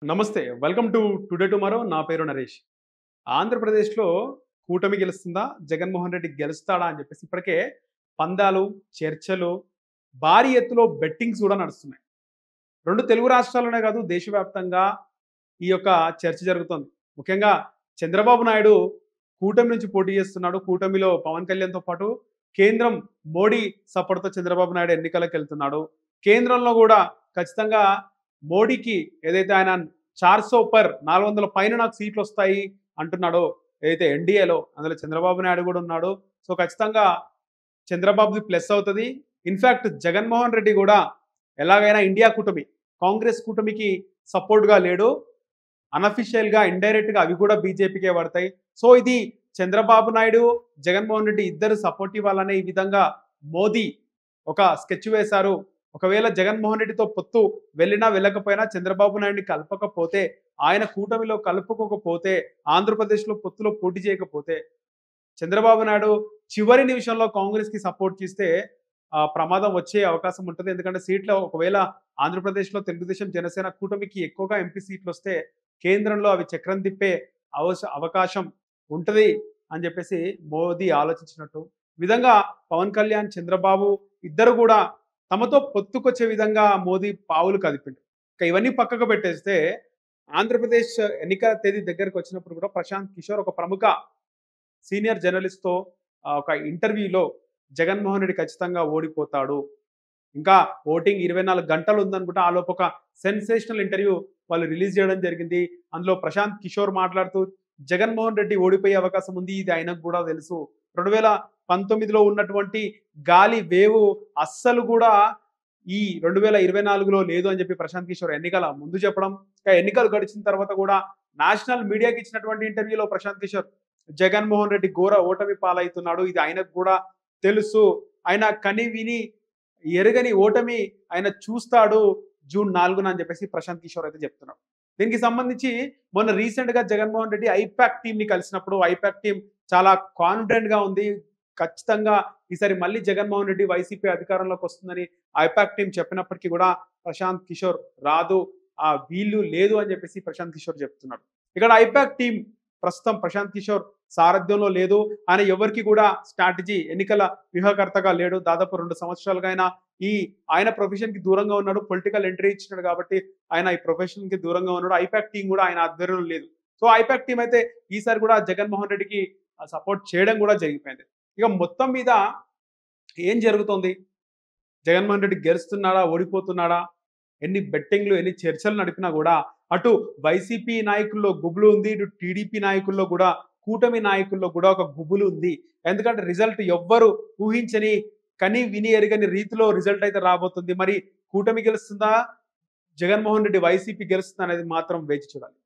నమస్తే. Welcome to today tomorrow. నా పేరు నరేష్. ఆంధ్రప్రదేశ్‌లో కూటమి గెలుస్తుందా? జగన్మోహన్ రెడ్డి గెలుస్తాడా? అని చెప్పేసి ఇప్పటికే పందాలు, చర్చలు, భారీ ఎత్తులో బెట్టింగ్స్ కూడా నడుస్తున్నాయి. 2 తెలుగు రాష్ట్రాల్లోనే కాదు దేశవ్యాప్తంగా ఈ యొక్క చర్చ జరుగుతోంది. ముఖ్యంగా చంద్రబాబు నాయుడు కూటమి నుంచి పోటీ చేస్తున్నాడు. కూటమిలో పవన్ కళ్యాణ్‌తో పాటు కేంద్రం మోడీ సపోర్ట్‌తో చంద్రబాబు నాయుడు ఎన్నికలకెళ్తున్నాడు. కేంద్రంలో గూడా ఖచ్చితంగా మోడీకి ఏదైతే ఆయన 400 పర్ 400 పైన నాకు సీట్లొస్తాయి అంటున్నాడో, ఏదైతే ఎన్‌డీఏలో అందులో చంద్రబాబు నాయుడు గూడా ఉన్నాడు. సో, ఖచ్చితంగా చంద్రబాబుది ప్లస్ అవుతది. ఇన్‌ఫాక్ట్ జగన్మోహన్ రెడ్డి గూడా ఎలాగైనా ఇండియా కూటమి, కాంగ్రెస్ కూటమికి సపోర్ట్‌గా లేడు. అన్‌అఫిషియల్‌గా, ఇండైరెక్ట్‌గా అవి కూడా బీజేపీకే పడతాయి. సో, ఇది చంద్రబాబు నాయుడు, జగన్మోహన్ రెడ్డి ఇద్దరు సపోర్ట్ ఇవ్వాలనే ఈ విధంగా మోదీ ఒక స్కెచ్ వేశారు. ఒకవేళ జగన్మోహన్ రెడ్డితో పొత్తు వెళ్ళినా, వెళ్ళకపోయినా చంద్రబాబు నాయుడిని కలపకపోతే, ఆయన కూటమిలో కలుపుకోకపోతే, ఆంధ్రప్రదేశ్‌లో పొత్తులో పోటీ చేయకపోతే, చంద్రబాబు నాయుడు చివరి నిమిషంలో కాంగ్రెస్‌కి సపోర్ట్ చేస్తే ప్రమాదం వచ్చే అవకాశం ఉంటది. ఎందుకంటే సీట్‌లో ఒకవేళ ఆంధ్రప్రదేశ్‌లో తెలుగుదేశం, జనసేన కూటమికి ఎక్కువగా ఎంపీ సీట్లొస్తే కేంద్రంలో అవి చక్రం తిప్పే అవకాశం ఉంటది అని చెప్పేసి మోదీ ఆలోచించినట్టు. ఈ విధంగా పవన్ కళ్యాణ్, చంద్రబాబు ఇద్దరు గూడా తమతో పొత్తుకొచ్చే విధంగా మోదీ పావులు కదిపిండు. ఇక ఇవన్నీ పక్కకు పెట్టేస్తే ఆంధ్రప్రదేశ్ ఎన్నికల తేదీ దగ్గరకొచ్చినప్పుడు కూడా ప్రశాంత్ కిషోర్ ఒక ప్రముఖ సీనియర్ జర్నలిస్ట్‌తో ఒక ఇంటర్వ్యూలో జగన్మోహన్ రెడ్డి ఖచ్చితంగా ఓడిపోతాడు. ఇంకా ఓటింగ్ 24 గంటలు ఉందనుకుంటా. ఆలోపు ఒక సెన్సేషనల్ ఇంటర్వ్యూ వాళ్ళు రిలీజ్ చేయడం జరిగింది. అందులో ప్రశాంత్ కిషోర్ మాట్లాడుతూ జగన్మోహన్ రెడ్డి ఓడిపోయే అవకాశం ఉంది. ఇది ఆయనకు కూడా తెలుసు. 2019లో ఉన్నటువంటి గాలి వేవ్ అస్సలు కూడా ఈ 2024లో లేదు అని చెప్పి ప్రశాంత్ కిషోర్ ఎన్నికల ముందు చెప్పడం. ఇంకా ఎన్నికలు గడిచిన తర్వాత కూడా నేషనల్ మీడియాకి ఇచ్చినటువంటి ఇంటర్వ్యూలో ప్రశాంత్ కిషోర్ జగన్మోహన్ రెడ్డి ఘోర ఓటమి పాలవుతున్నాడు. ఇది ఆయనకు కూడా తెలుసు. ఆయన కని విని ఎరగని ఓటమి ఆయన చూస్తాడు జూన్ 4న అని చెప్పేసి ప్రశాంత్ కిషోర్ అయితే చెప్తున్నాడు. దీనికి సంబంధించి మొన్న రీసెంట్‌గా జగన్మోహన్ రెడ్డి ఐపాక్ టీమ్‌ని కలిసినప్పుడు ఐపాక్ టీమ్ చాలా కాన్ఫిడెంట్‌గా ఉంది. ఖచ్చితంగా ఈసారి మళ్ళీ జగన్మోహన్ రెడ్డి వైసీపీ అధికారంలోకి వస్తుందని ఐపాక్ టీమ్ చెప్పినప్పటికీ కూడా ప్రశాంత్ కిషోర్ రాదు. వీలు లేదు అని చెప్పేసి ప్రశాంత్ కిషోర్ చెప్తున్నాడు. ఇక్కడ ఐపాక్ టీమ్ ప్రస్తుతం ప్రశాంత్ కిషోర్ సారథ్యంలో లేదు. ఆయన ఎవరికీ కూడా స్ట్రాటజీ ఎన్నికల వ్యూహకర్తగా లేడు. దాదాపు 2 సంవత్సరాలుగా ఆయన ప్రొఫెషన్‌కి దూరంగా ఉన్నాడు. పొలిటికల్ ఎంట్రీ ఇచ్చినాడు కాబట్టి ఆయన ఈ ప్రొఫెషన్‌కి దూరంగా ఉన్నాడు. ఐపాక్ టీమ్ కూడా ఆయన ఆధ్వర్యంలో లేదు. సో, ఐపాక్ టీమ్ అయితే ఈసారి కూడా జగన్మోహన్ రెడ్డికి సపోర్ట్ చేయడం కూడా జరిగిపోయింది. ఇక మొత్తం మీద ఏం జరుగుతోంది? జగన్మోహన్ రెడ్డి గెలుస్తున్నాడా? ఓడిపోతున్నాడా? ఎన్ని బెట్టింగ్‌లు, ఎన్ని చర్చలు నడిపినా గూడా అటు వైసీపీ నాయకుల్లో గుబులు ఉంది. ఇటు టీడీపీ నాయకుల్లో గూడా, కూటమి నాయకుల్లో గూడా ఒక గుబులు ఉంది. ఎందుకంటే రిజల్ట్ ఎవ్వరు ఊహించని, కని విని ఎరుగని రీతిలో రిజల్ట్ అయితే రాబోతుంది. మరి కూటమి గెలుస్తుందా? జగన్మోహన్ రెడ్డి వైసీపీ గెలుస్తుందా అనేది మాత్రం వేచి చూడాలి.